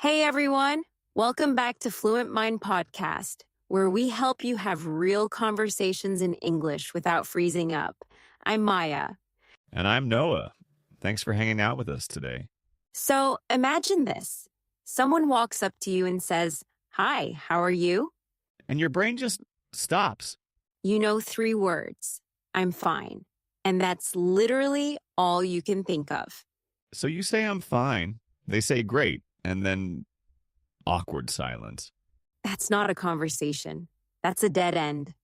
Hey everyone, welcome back to Fluent Mind Podcast, where we help you have real conversations in English without freezing up. I'm Maya. And I'm Noah. Thanks for hanging out with us today. So imagine this. Someone walks up to you and says, "Hi, how are you?" And your brain just stops. You know 3 words. I'm fine. And that's literally all you can think of. So you say, I'm fine. They say, great. And then awkward silence. That's not a conversation. That's a dead end.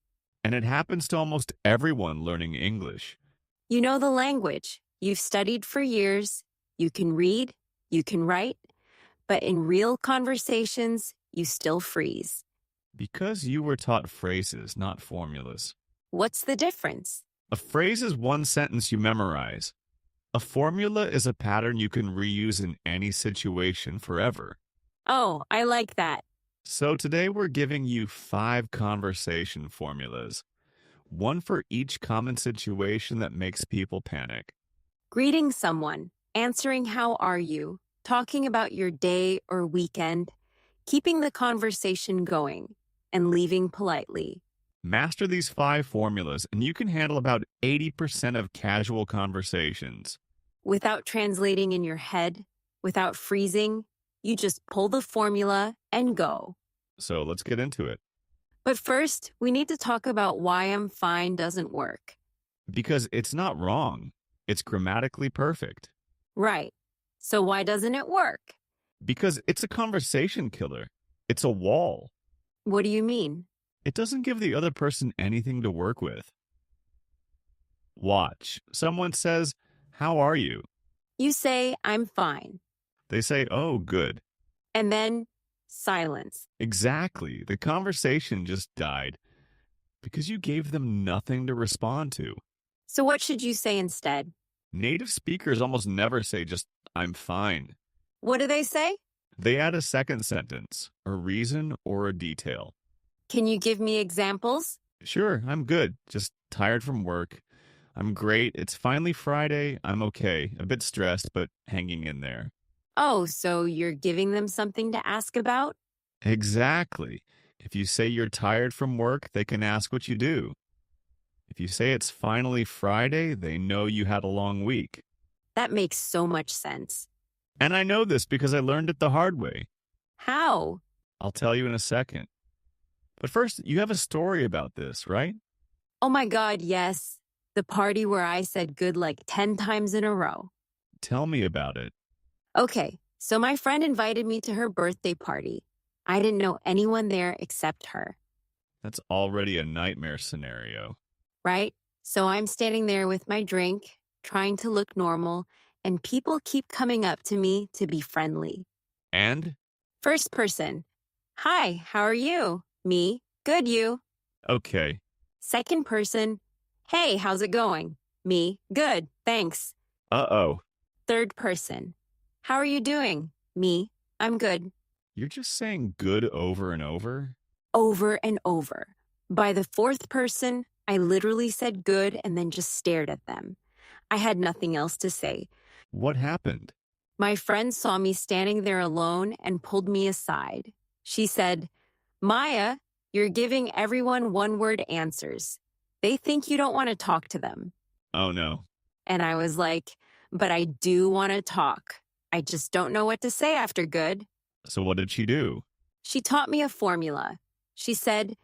And it happens to almost everyone learning English. You know the language. You've studied for years. You can read. You can write. But in real conversations, you still freeze. Because you were taught phrases, not formulas. What's the difference? A phrase is one sentence you memorize. A formula is a pattern you can reuse in any situation forever. Oh, I like that. So today we're giving you 5 conversation formulas. One for each common situation that makes people panic. Greeting someone, answering how are you, talking about your day or weekend, keeping the conversation going, and leaving politely. Master these 5 formulas and you can handle about 80% of casual conversations. Without translating in your head, without freezing, you just pull the formula and go. So let's get into it. But first, we need to talk about why I'm fine doesn't work. Because it's not wrong. It's grammatically perfect. Right. So why doesn't it work? Because it's a conversation killer. It's a wall. What do you mean? It doesn't give the other person anything to work with. Watch. Someone says, how are you? You say, I'm fine. They say, oh, good. And then silence. Exactly. The conversation just died because you gave them nothing to respond to. So what should you say instead? Native speakers almost never say just, I'm fine. What do they say? They add a second sentence, a reason or a detail. Can you give me examples? Sure, I'm good. Just tired from work. I'm great. It's finally Friday. I'm okay. A bit stressed, but hanging in there. Oh, so you're giving them something to ask about? Exactly. If you say you're tired from work, they can ask what you do. If you say it's finally Friday, they know you had a long week. That makes so much sense. And I know this because I learned it the hard way. How? I'll tell you in a second. But first, you have a story about this, right? Oh my God, yes. The party where I said good like 10 times in a row. Tell me about it. Okay, so my friend invited me to her birthday party. I didn't know anyone there except her. That's already a nightmare scenario. Right? So I'm standing there with my drink, trying to look normal, and people keep coming up to me to be friendly. And? First person. Hi, how are you? Me. Good, you. Okay. Second person. Hey, how's it going? Me. Good, thanks. Uh-oh. Third person. How are you doing? Me. I'm good. You're just saying good over and over? Over and over. By the fourth person, I literally said good and then just stared at them. I had nothing else to say. What happened? My friend saw me standing there alone and pulled me aside. She said, Maya, you're giving everyone one-word answers. They think you don't want to talk to them. Oh, no. And I was like, but I do want to talk. I just don't know what to say after good. So what did she do? She taught me a formula. She said,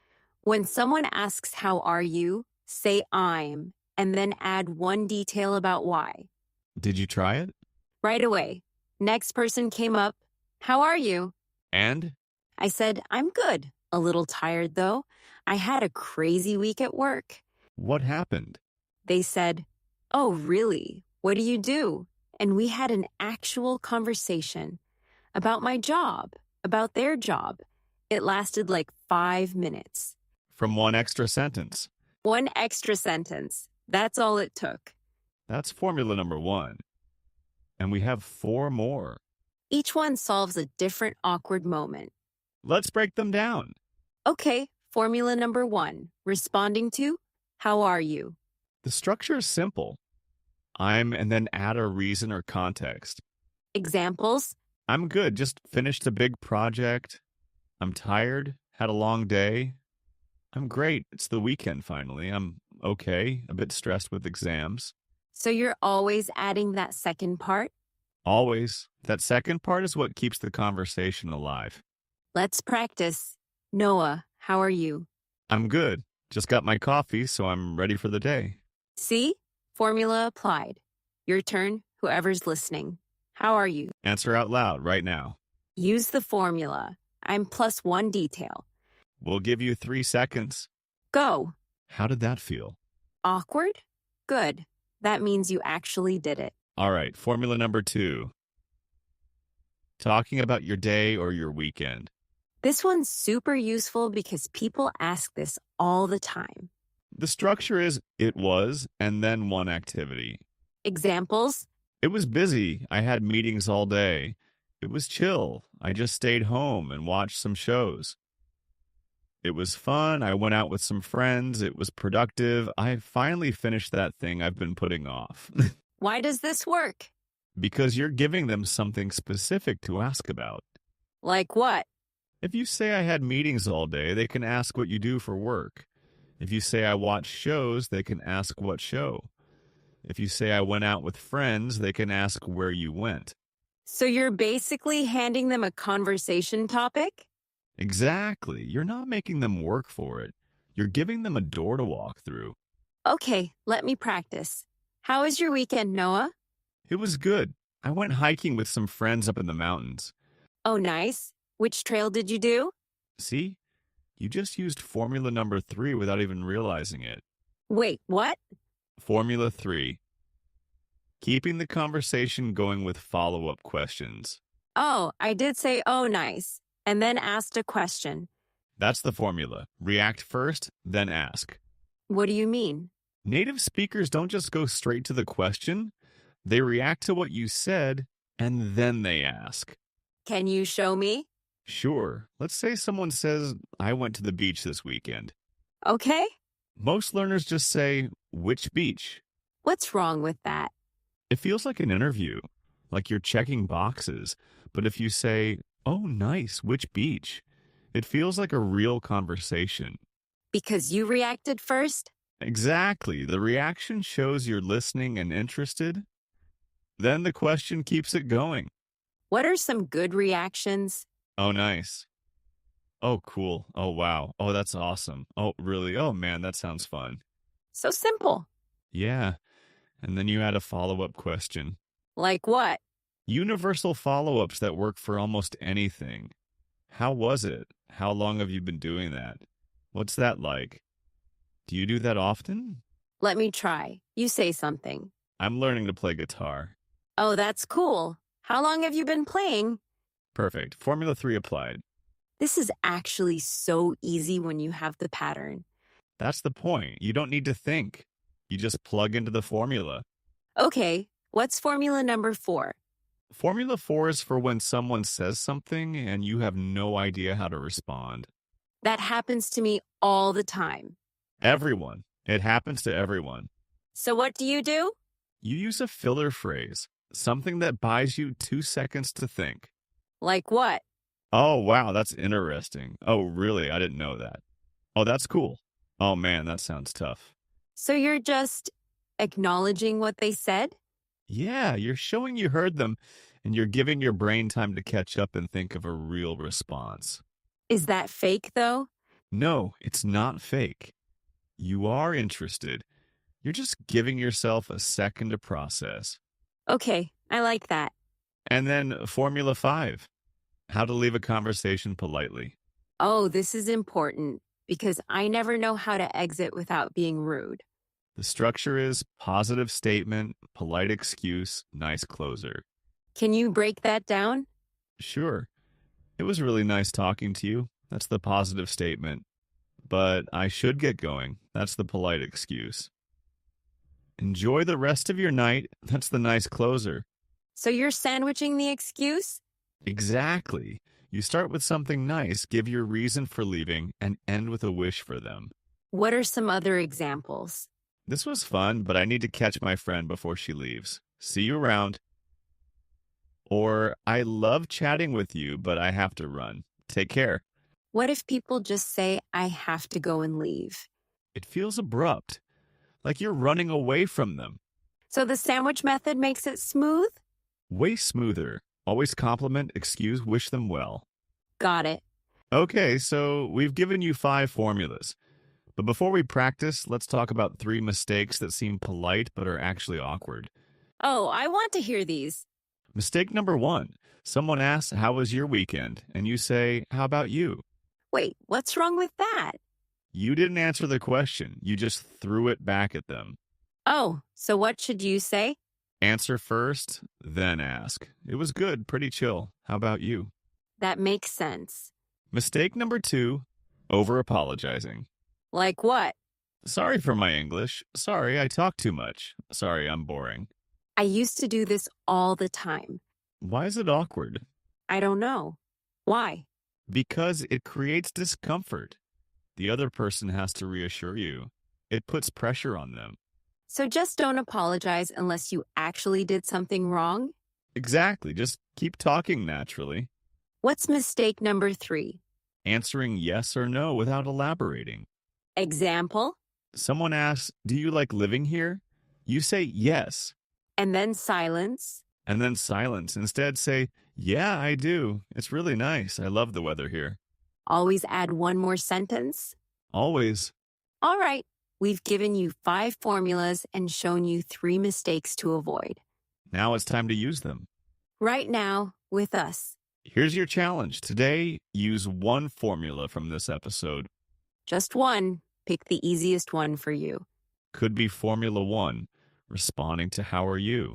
when someone asks, how are you, say I'm, and then add one detail about why. Did you try it? Right away. Next person came up. How are you? And? I said, I'm good. A little tired, though. I had a crazy week at work. What happened? They said, oh, really? What do you do? And we had an actual conversation about my job, about their job. It lasted like 5 minutes. From one extra sentence. One extra sentence. That's all it took. That's formula number 1. And we have 4 more. Each one solves a different awkward moment. Let's break them down. Okay, formula number 1. Responding to, how are you? The structure is simple. I'm and then add a reason or context. Examples, I'm good. Just finished a big project. I'm tired. Had a long day. I'm great. It's the weekend finally. I'm okay. A bit stressed with exams. So you're always adding that second part? Always. That second part is what keeps the conversation alive. Let's practice. Noah, how are you? I'm good. Just got my coffee, so I'm ready for the day. See? Formula applied. Your turn, whoever's listening. How are you? Answer out loud right now. Use the formula. I'm plus one detail. We'll give you 3 seconds. Go. How did that feel? Awkward? Good. That means you actually did it. All right, formula number 2. Talking about your day or your weekend. This one's super useful because people ask this all the time. The structure is it was and then one activity. Examples? It was busy. I had meetings all day. It was chill. I just stayed home and watched some shows. It was fun. I went out with some friends. It was productive. I finally finished that thing I've been putting off. Why does this work? Because you're giving them something specific to ask about. Like what? If you say I had meetings all day, they can ask what you do for work. If you say I watch shows, they can ask what show. If you say I went out with friends, they can ask where you went. So you're basically handing them a conversation topic? Exactly. You're not making them work for it. You're giving them a door to walk through. Okay, let me practice. How was your weekend, Noah? It was good. I went hiking with some friends up in the mountains. Oh, nice. Which trail did you do? See? You just used formula number 3 without even realizing it. Wait, what? Formula 3. Keeping the conversation going with follow-up questions. Oh, I did say, oh, nice, and then asked a question. That's the formula. React first, then ask. What do you mean? Native speakers don't just go straight to the question. They react to what you said, and then they ask. Can you show me? Sure. Let's say someone says, I went to the beach this weekend. Okay. Most learners just say, which beach? What's wrong with that? It feels like an interview, like you're checking boxes. But if you say, oh, nice, which beach? It feels like a real conversation. Because you reacted first? Exactly. The reaction shows you're listening and interested. Then the question keeps it going. What are some good reactions? Oh, nice. Oh, cool. Oh, wow. Oh, that's awesome. Oh, really? Oh, man, that sounds fun. So simple. Yeah. And then you add a follow-up question. Like what? Universal follow-ups that work for almost anything. How was it? How long have you been doing that? What's that like? Do you do that often? Let me try. You say something. I'm learning to play guitar. Oh, that's cool. How long have you been playing? Perfect. Formula 3 applied. This is actually so easy when you have the pattern. That's the point. You don't need to think. You just plug into the formula. Okay, what's formula number 4? Formula 4 is for when someone says something and you have no idea how to respond. That happens to me all the time. Everyone. It happens to everyone. So what do? You use a filler phrase, something that buys you 2 seconds to think. Like what? Oh, wow, that's interesting. Oh, really? I didn't know that. Oh, that's cool. Oh, man, that sounds tough. So you're just acknowledging what they said? Yeah, you're showing you heard them, and you're giving your brain time to catch up and think of a real response. Is that fake, though? No, it's not fake. You are interested. You're just giving yourself a second to process. Okay, I like that. And then Formula 5, how to leave a conversation politely. Oh, this is important because I never know how to exit without being rude. The structure is positive statement, polite excuse, nice closer. Can you break that down? Sure. It was really nice talking to you. That's the positive statement. But I should get going. That's the polite excuse. Enjoy the rest of your night. That's the nice closer. So you're sandwiching the excuse? Exactly. You start with something nice, give your reason for leaving, and end with a wish for them. What are some other examples? This was fun, but I need to catch my friend before she leaves. See you around. Or, I I love chatting with you, but I have to run. Take care. What if people just say, I have to go and leave? It feels abrupt, like you're running away from them. So the sandwich method makes it smooth? Way smoother. Always compliment, excuse, wish them well. Got it. Okay, so we've given you 5 formulas. But before we practice, let's talk about 3 mistakes that seem polite but are actually awkward. Oh, I want to hear these. Mistake number 1. Someone asks, how was your weekend? And you say, how about you? Wait, what's wrong with that? You didn't answer the question. You just threw it back at them. Oh, so what should you say? Answer first, then ask. It was good, pretty chill. How about you? That makes sense. Mistake number 2, over-apologizing. Like what? Sorry for my English. Sorry, I talk too much. Sorry, I'm boring. I used to do this all the time. Why is it awkward? I don't know. Why? Because it creates discomfort. The other person has to reassure you. It puts pressure on them. So just don't apologize unless you actually did something wrong? Exactly. Just keep talking naturally. What's mistake number 3? Answering yes or no without elaborating. Example? Someone asks, do you like living here? You say yes. And then silence. And then silence. Instead say, yeah, I do. It's really nice. I love the weather here. Always add one more sentence. Always. All right. We've given you 5 formulas and shown you 3 mistakes to avoid. Now it's time to use them. Right now, with us. Here's your challenge. Today, use 1 formula from this episode. Just one. Pick the easiest one for you. Could be Formula 1, responding to how are you.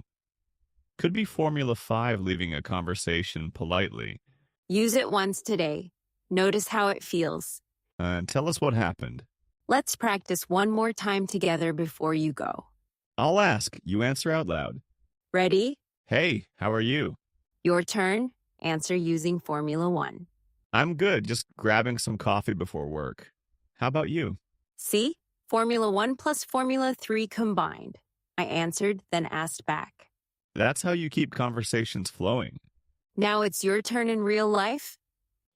Could be Formula 5, leaving a conversation politely. Use it once today. Notice how it feels. Tell us what happened. Let's practice one more time together before you go. I'll ask. You answer out loud. Ready? Hey, how are you? Your turn. Answer using Formula 1. I'm good. Just grabbing some coffee before work. How about you? See? Formula 1 plus Formula 3 combined. I answered, then asked back. That's how you keep conversations flowing. Now it's your turn in real life?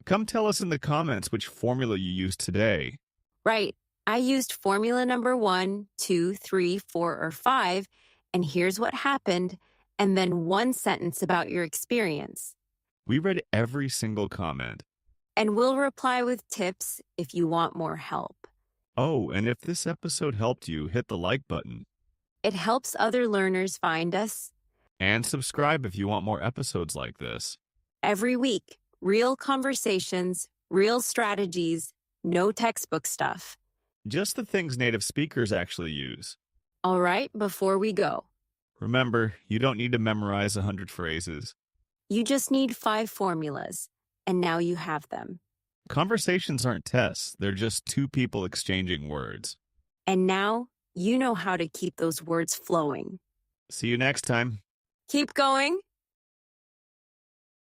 Come tell us in the comments which formula you used today. Right. I used formula number 1, 2, 3, 4, or 5, and here's what happened, and then 1 sentence about your experience. We read every single comment. And we'll reply with tips if you want more help. Oh, and if this episode helped you, hit the like button. It helps other learners find us. And subscribe if you want more episodes like this. Every week, real conversations, real strategies, no textbook stuff. Just the things native speakers actually use. All right, before we go. Remember, you don't need to memorize 100 phrases. You just need 5 formulas, and now you have them. Conversations aren't tests. They're just 2 people exchanging words. And now you know how to keep those words flowing. See you next time. Keep going.